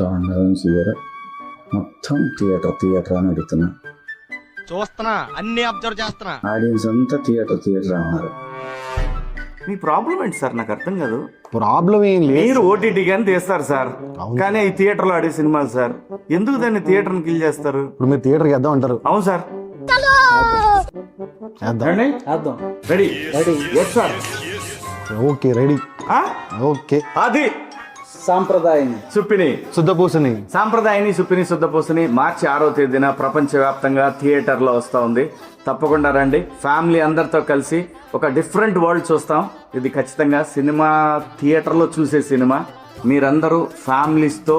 చూడండి గారు మొత్తం థియేటర్ అని అడుగుతున్నా. చూస్తున్నా, అన్ని అబ్జర్వ్ చేస్తున్నా. ఆడియన్స్ అంతా థియేటర్ అన్నారు. మీ ప్రాబ్లం ఏంటి సార్? నాకు అర్థం కాదు. ప్రాబ్లం ఏం లేదు. మీరు ఓటీటీ కానీ తీస్తారు సార్, కానీ ఈ థియేటర్లో ఆడే సినిమాలు సార్. ఎందుకు దాన్ని థియేటర్ని కిల్ చేస్తారు? ఇప్పుడు మీరు థియేటర్కి వేద్దాం అంటారు. అవును సార్. వేద్దాం. Ready yes sir. Okay ready. Okay అది సాంప్రదాయం సుప్పిని శుద్ధపూసని సాంప్రదాయాన్ని సుప్పిని శుద్ధపూసని మార్చి 6వ తేదీన ప్రపంచవ్యాప్తంగా థియేటర్లో వస్తూ ఉంది. తప్పకుండా రండి. ఫ్యామిలీ అందరితో కలిసి ఒక డిఫరెంట్ వరల్డ్ చూస్తాం. ఇది ఖచ్చితంగా సినిమా థియేటర్లో చూసే సినిమా. మీరందరూ ఫ్యామిలీస్తో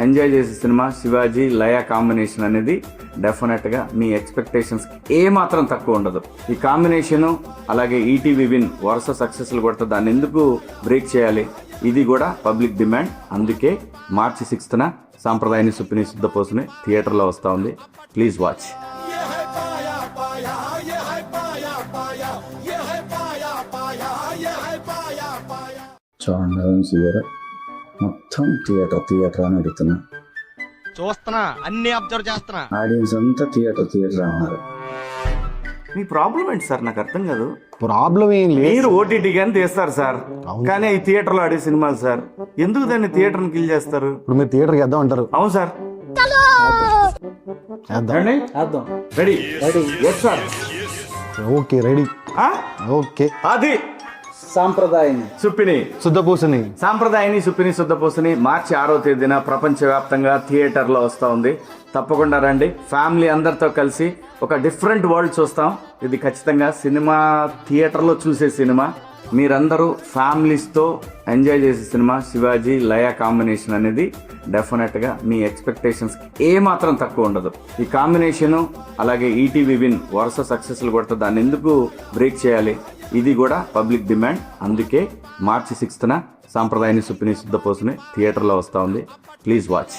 ఎంజాయ్ చేసే సినిమా. శివాజీ లయ కాంబినేషన్ అనేది డెఫినెట్గా మీ ఎక్స్పెక్టేషన్స్ ఏమాత్రం తక్కువ ఉండదు. ఈ కాంబినేషను అలాగే ఈటీవీ విన్ వరుస సక్సెస్లు కొడితే దాన్ని ఎందుకు బ్రేక్ చేయాలి? ఇది కూడా పబ్లిక్ డిమాండ్. అందుకే మార్చి 6న సాంప్రదాయాన్ని సుప్పిని శుద్ధపోసుని థియేటర్లో వస్తూ ఉంది. Please watch. చూడండి గారు మొత్తం థియేటర్ అని అడుగుతున్నా. చూస్తున్నా, అన్ని అబ్జర్వ్ చేస్తున్నా. ఆడియన్స్ అంతా థియేటర్ అన్నారు. మీ ప్రాబ్లం ఏంటి సార్? నాకు అర్థం కాదు. ప్రాబ్లం ఏం లేదు. మీరు ఓటీటీ కానీ తీస్తారు సార్, కానీ ఈ థియేటర్లో ఆడే సినిమాలు సార్. ఎందుకు దాన్ని థియేటర్ని కిల్ చేస్తారు? ఇప్పుడు మీరు థియేటర్కి వేద్దాం అంటారు. అవును sir. Ready yes sir. Okay ready. Okay అది సాంప్రదాయం సుప్పిని శుద్ధపూసని సాంప్రదాయాన్ని సుప్పిని శుద్ధపూసని మార్చి 6వ తేదీన ప్రపంచవ్యాప్తంగా థియేటర్లో వస్తూ ఉంది. తప్పకుండా రండి. ఫ్యామిలీ అందరితో కలిసి ఒక డిఫరెంట్ వరల్డ్ చూస్తాం. ఇది ఖచ్చితంగా సినిమా థియేటర్లో చూసే సినిమా. మీరందరూ ఫ్యామిలీస్తో ఎంజాయ్ చేసే సినిమా. శివాజీ లయ కాంబినేషన్ అనేది డెఫినెట్గా మీ ఎక్స్పెక్టేషన్స్ ఏమాత్రం తక్కువ ఉండదు. ఈ కాంబినేషను అలాగే ఈటీవీ విన్ వరుస సక్సెస్లు కొడితే దాన్ని ఎందుకు బ్రేక్ చేయాలి? ఇది కూడా పబ్లిక్ డిమాండ్. అందుకే మార్చి 6న సాంప్రదాయాన్ని సుప్పిని శుద్ధపోసుని థియేటర్లో వస్తూ ఉంది. Please watch.